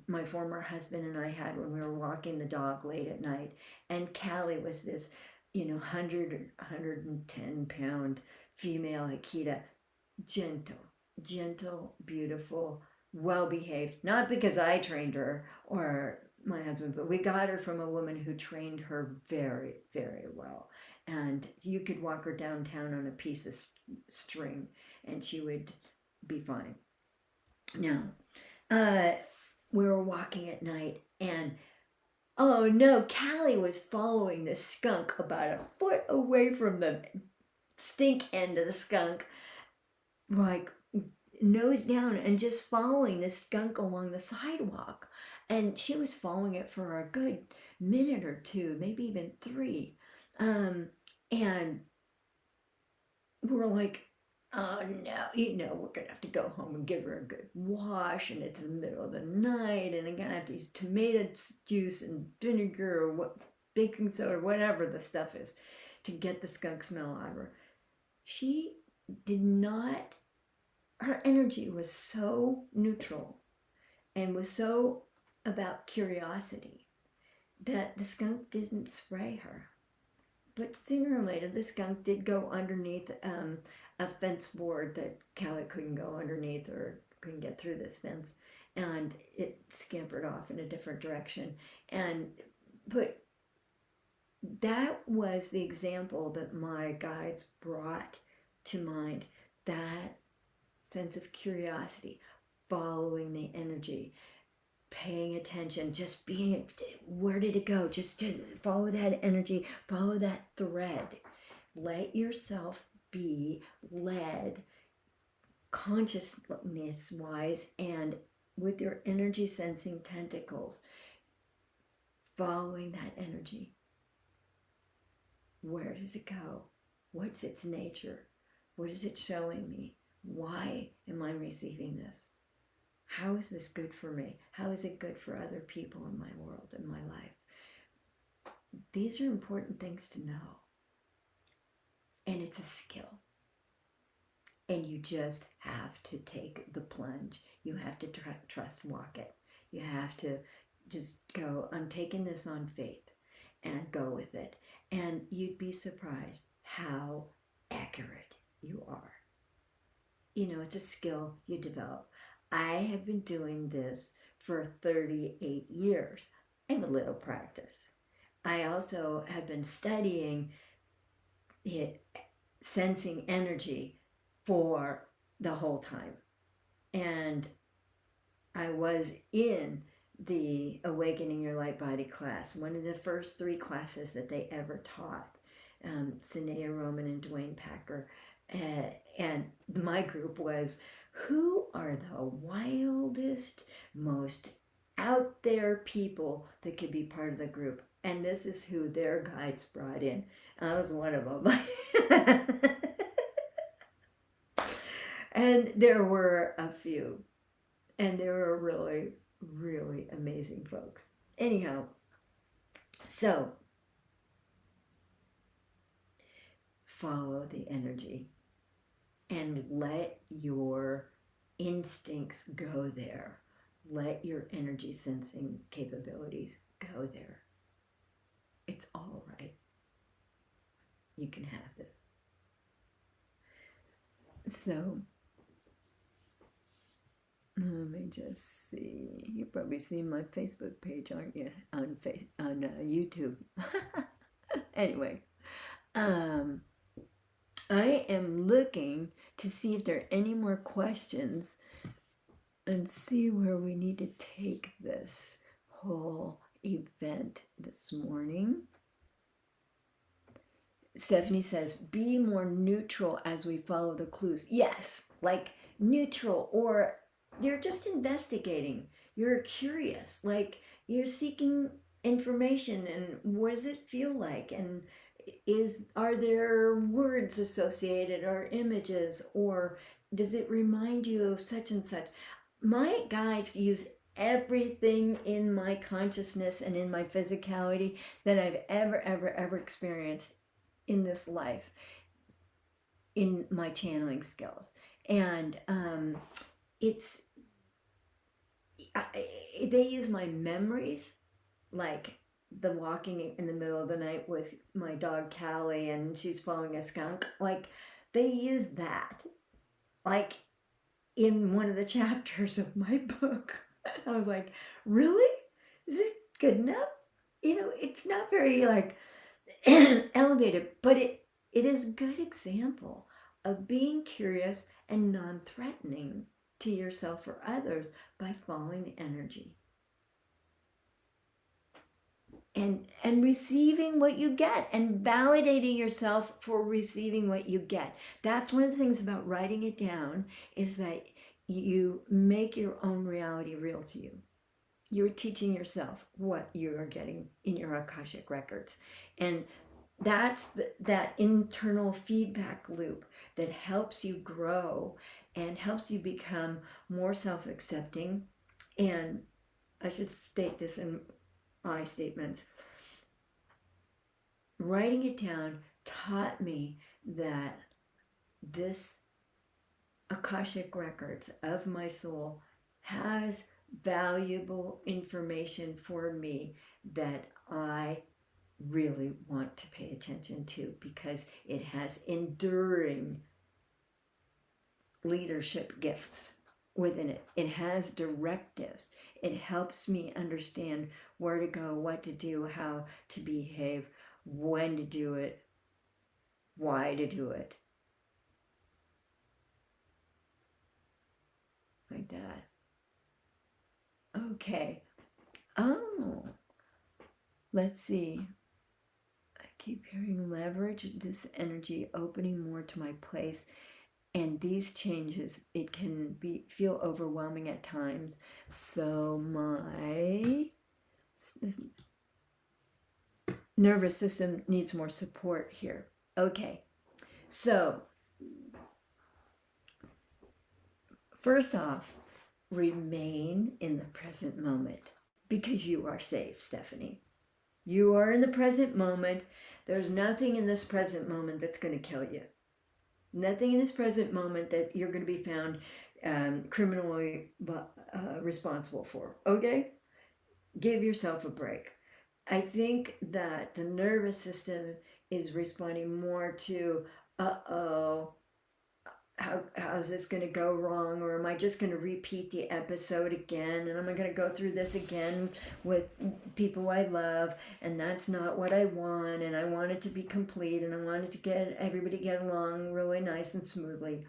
my former husband and I had when we were walking the dog late at night. And Callie was this, 110 pound female Akita, gentle, beautiful, well-behaved. Not because I trained her or my husband, but we got her from a woman who trained her very, very well. And you could walk her downtown on a piece of string and she would be fine. Now, we were walking at night, and oh no, Callie was following the skunk about a foot away from them. stink end of the skunk, like nose down and just following this skunk along the sidewalk. And she was following it for a good minute or two, maybe even 3. And we're like, oh no, we're gonna have to go home and give her a good wash, and it's the middle of the night, and I'm gonna have to use tomato juice and vinegar or what, baking soda, whatever the stuff is, to get the skunk smell out of her. She did not, her energy was so neutral and was so about curiosity that the skunk didn't spray her. But sooner or later, the skunk did go underneath a fence board that Callie couldn't go underneath or couldn't get through this fence, and it scampered off in a different direction. But that was the example that my guides brought to mind, that sense of curiosity, following the energy, paying attention, just being, where did it go? Just to follow that energy, follow that thread. Let yourself be led consciousness wise and with your energy sensing tentacles, following that energy. Where does it go? What's its nature? What is it showing me? Why am I receiving this? How is this good for me? How is it good for other people in my world, in my life? These are important things to know. And it's a skill. And you just have to take the plunge. You have to trust walk it. You have to just go, I'm taking this on faith, and go with it. And you'd be surprised how accurate you are. It's a skill you develop. I have been doing this for 38 years. I have a little practice. I also have been studying it, sensing energy for the whole time. And I was in the Awakening Your Light Body class, one of the first 3 classes that they ever taught. Sinea Roman and Dwayne Packer. And my group was, who are the wildest, most out there people that could be part of the group? And this is who their guides brought in. I was one of them. And there were a few. And they were really, really amazing folks. Anyhow, so follow the energy and let your instincts go there. Let your energy sensing capabilities go there. It's all right. You can have this. So, let me just see. You've probably seen my Facebook page, aren't you? On YouTube. Anyway, I am looking to see if there are any more questions and see where we need to take this whole event this morning. Stephanie says, be more neutral as we follow the clues. Yes, like neutral, or you're just investigating. You're curious, like you're seeking information, and what does it feel like? And are there words associated or images, or does it remind you of such and such? My guides use everything in my consciousness and in my physicality that I've ever experienced in this life, in my channeling skills. And they use my memories, like the walking in the middle of the night with my dog Callie and she's following a skunk. Like they use that, like in one of the chapters of my book. I was like, really? Is it good enough? It's not very like elevated, but it is a good example of being curious and non-threatening to yourself or others by following the energy. and receiving what you get and validating yourself for receiving what you get. That's one of the things about writing it down, is that you make your own reality real to you. You're teaching yourself what you are getting in your Akashic records. And that's that internal feedback loop that helps you grow and helps you become more self-accepting. And I should state this in my statements. Writing it down taught me that this Akashic records of my soul has valuable information for me that I really want to pay attention to, because it has enduring leadership gifts within it. It has directives. It helps me understand where to go, what to do, how to behave, when to do it, why to do it. Like that. Okay. Oh, let's see. I keep hearing leverage this energy, opening more to my place. And these changes, it can feel overwhelming at times. So my nervous system needs more support here. Okay, so first off, remain in the present moment, because you are safe, Stephanie. You are in the present moment. There's nothing in this present moment that's going to kill you. Nothing in this present moment that you're going to be found criminally responsible for. Okay? Give yourself a break. I think that the nervous system is responding more to, uh-oh, how's this going to go wrong? Or am I just going to repeat the episode again? And am I going to go through this again with people I love? And that's not what I want. And I want it to be complete. And I want it to get everybody get along really nice and smoothly.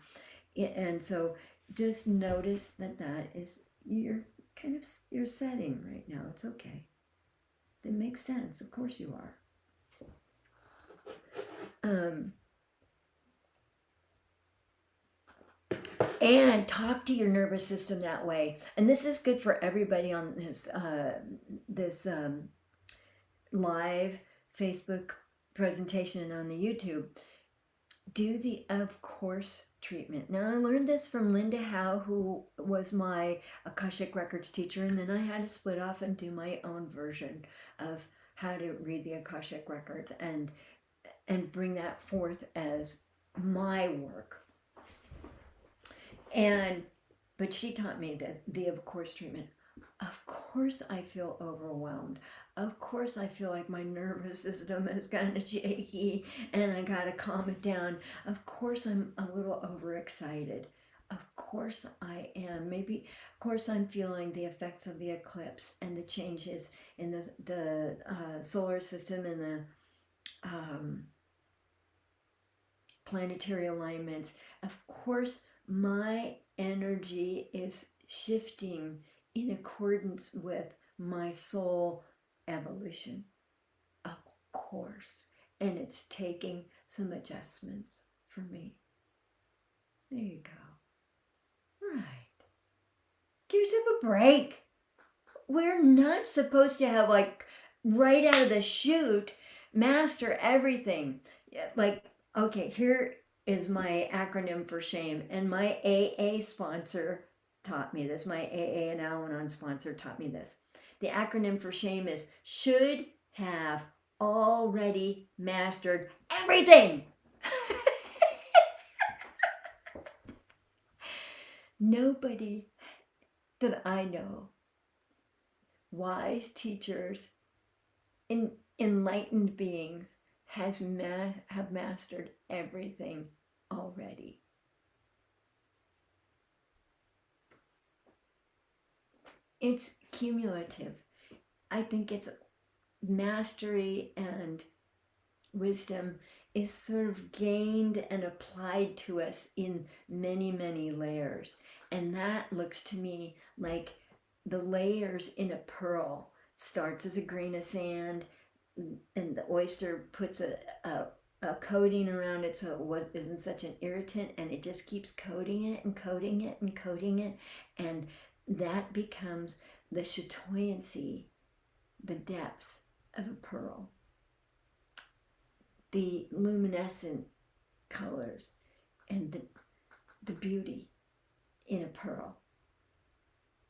And so just notice that is your kind of your setting right now. It's okay. It makes sense. Of course you are. And talk to your nervous system that way. And this is good for everybody on this live Facebook presentation and on the YouTube. Do the of course treatment. Now, I learned this from Linda Howe, who was my Akashic Records teacher, and then I had to split off and do my own version of how to read the Akashic Records and bring that forth as my work. But she taught me the of course treatment. Of course I feel overwhelmed. Of course I feel like my nervous system is kind of shaky and I gotta calm it down. Of course I'm a little overexcited. Of course I am. Maybe, of course I'm feeling the effects of the eclipse and the changes in the solar system and the planetary alignments. Of course my energy is shifting in accordance with my soul evolution. Of course. And it's taking some adjustments for me. There you go. Right. Give yourself a break. We're not supposed to have, like, right out of the chute, master everything. Like, okay, here is my acronym for shame. And my AA sponsor taught me this. My AA and Al-Anon sponsor taught me this. The acronym for shame is should have already mastered everything. Nobody that I know, wise teachers, enlightened beings, have mastered everything already. It's cumulative. I think it's mastery and wisdom is sort of gained and applied to us in many, many layers. And that looks to me like the layers in a pearl starts as a grain of sand, and the oyster puts a coating around it so isn't such an irritant, and it just keeps coating it and coating it and coating it, and that becomes the chatoyancy, the depth of a pearl, the luminescent colors, and the beauty in a pearl.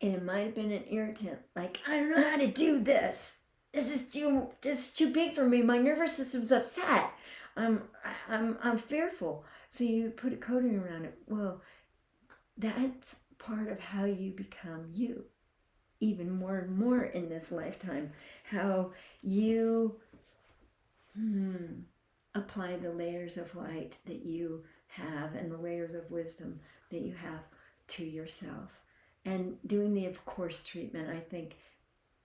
And it might have been an irritant, like, I don't know how to do this. This is too big for me. My nervous system's upset. I'm fearful. So you put a coating around it. Well, that's part of how you become you, even more and more in this lifetime. How you apply the layers of light that you have and the layers of wisdom that you have to yourself. And doing the of course treatment, I think,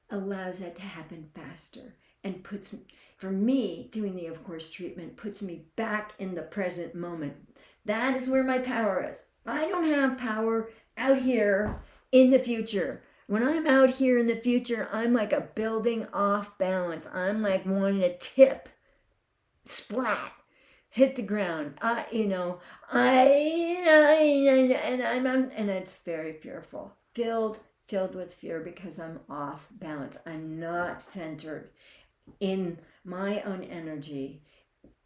allows that to happen faster, and for me, doing the of course treatment puts me back in the present moment. That is where my power is. I don't have power out here in the future. When I'm out here in the future, I'm like a building off balance. I'm like wanting to tip, splat, hit the ground. And it's very fearful, filled with fear, because I'm off balance. I'm not centered in my own energy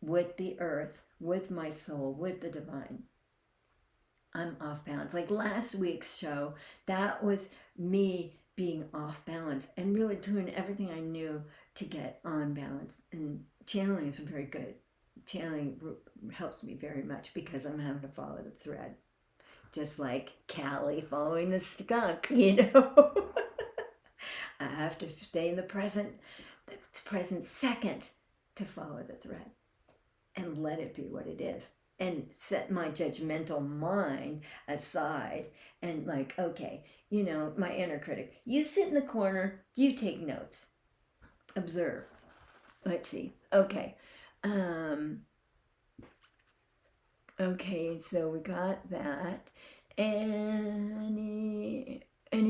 with the earth, with my soul, with the divine. I'm off balance. Like last week's show, that was me being off balance and really doing everything I knew to get on balance. And channeling is very good. Channeling helps me very much because I'm having to follow the thread. Just like Callie following the skunk, I have to stay in the present second to follow the thread and let it be what it is, and set my judgmental mind aside and like, okay, my inner critic, you sit in the corner, you take notes, observe. Let's see. Okay. Okay, so we got that. Any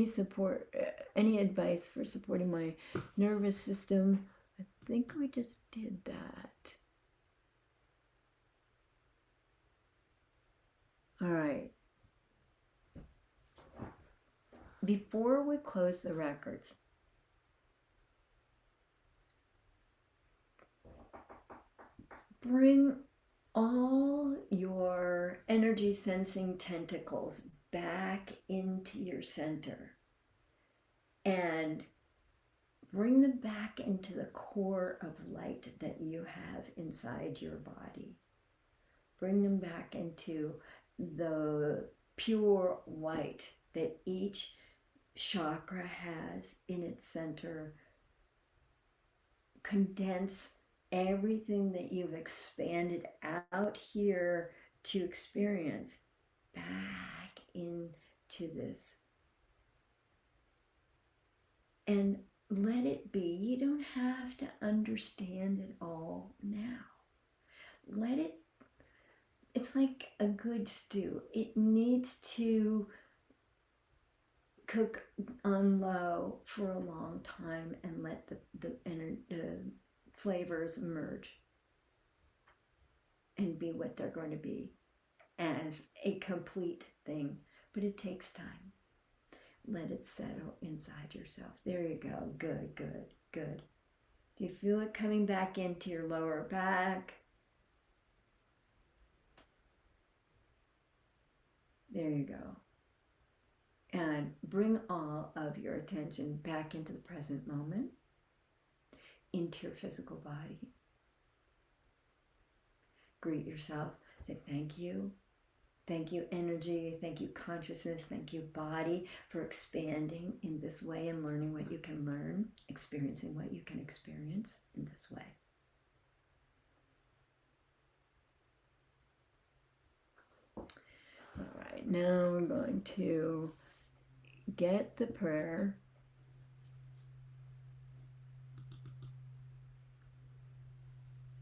support, any advice for supporting my nervous system? I think we just did that. All right. Before we close the records, bring all your energy sensing tentacles back into your center and bring them back into the core of light that you have inside your body. Bring them back into the pure white that each chakra has in its center. Condense everything that you've expanded out here to experience back into this. And let it be. You don't have to understand it all now. Let it, it's like a good stew. It needs to cook on low for a long time and let the flavors merge and be what they're going to be as a complete thing. But it takes time. Let it settle inside yourself. There you go. Good, good, good. Do you feel it coming back into your lower back? There you go. And bring all of your attention back into the present moment, into your physical body. Greet yourself. Say thank you. Thank you, energy. Thank you, consciousness. Thank you, body, for expanding in this way and learning what you can learn, experiencing what you can experience in this way. All right, now we're going to get the prayer.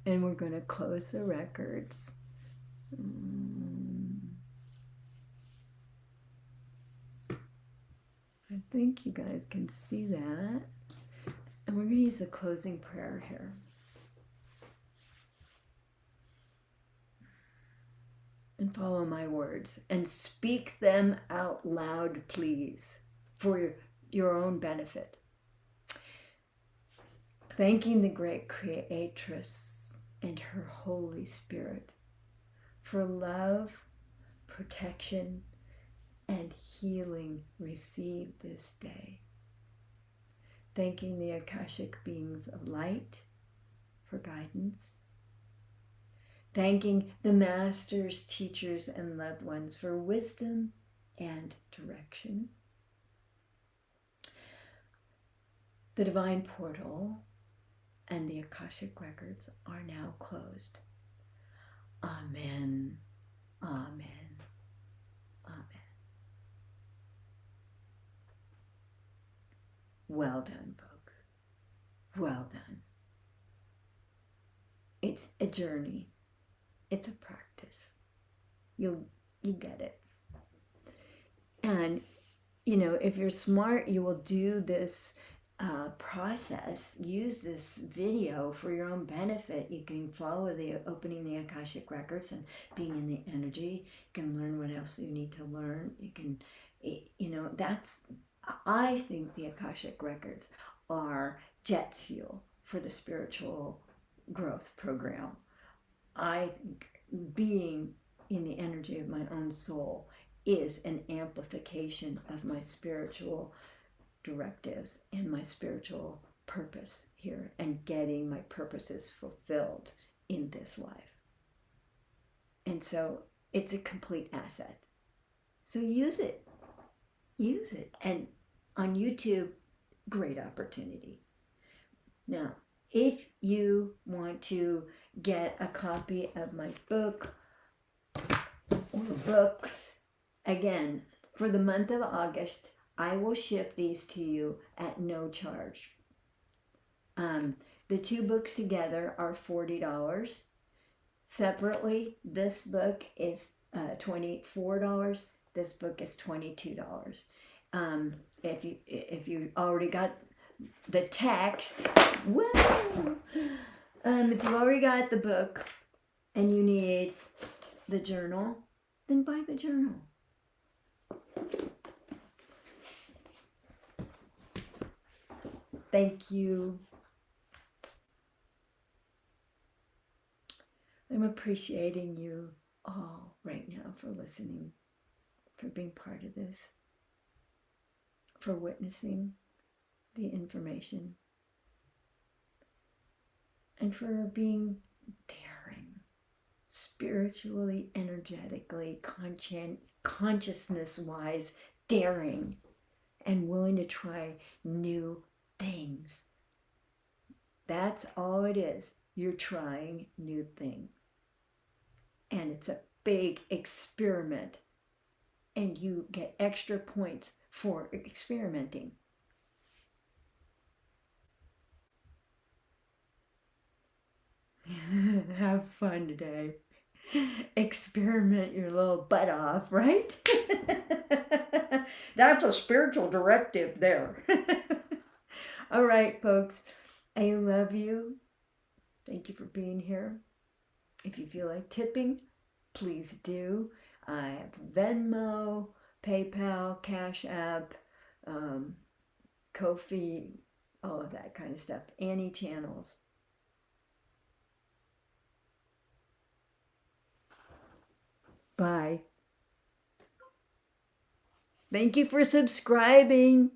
And we're going to close the records. I think you guys can see that. And we're going to use the closing prayer here. And follow my words and speak them out loud, please, for your own benefit. Thanking the great Creatress and her Holy Spirit for love, protection, and healing received this day. Thanking the Akashic beings of light for guidance. Thanking the masters, teachers, and loved ones for wisdom and direction. The divine portal and the Akashic Records are now closed. Amen. Amen. Amen. Well done, folks. Well done. It's a journey. It's a practice. You get it. And, if you're smart, you will do this process, use this video for your own benefit. You can follow the opening the Akashic Records and being in the energy. You can learn what else you need to learn. You can, I think the Akashic Records are jet fuel for the spiritual growth program. I think being in the energy of my own soul is an amplification of my spiritual directives and my spiritual purpose here, and getting my purposes fulfilled in this life. And so it's a complete asset. So use it. Use it. And on YouTube, great opportunity. Now, if you want to get a copy of my book or books, again, for the month of August, I will ship these to you at no charge. The two books together are $40. Separately, this book is $24. This book is $22. If you already got the text, whoa! If you already got the book and you need the journal, then buy the journal. Thank you. I'm appreciating you all right now for listening, for being part of this, for witnessing the information, and for being daring, spiritually, energetically, consciousness-wise, daring, and willing to try new things. That's all it is. You're trying new things. And it's a big experiment. And you get extra points for experimenting. Have fun today. Experiment your little butt off, right? That's a spiritual directive there. All right, folks. I love you. Thank you for being here. If you feel like tipping, please do. I have Venmo, PayPal, Cash App, Ko-fi, all of that kind of stuff. Any channels. Bye. Thank you for subscribing.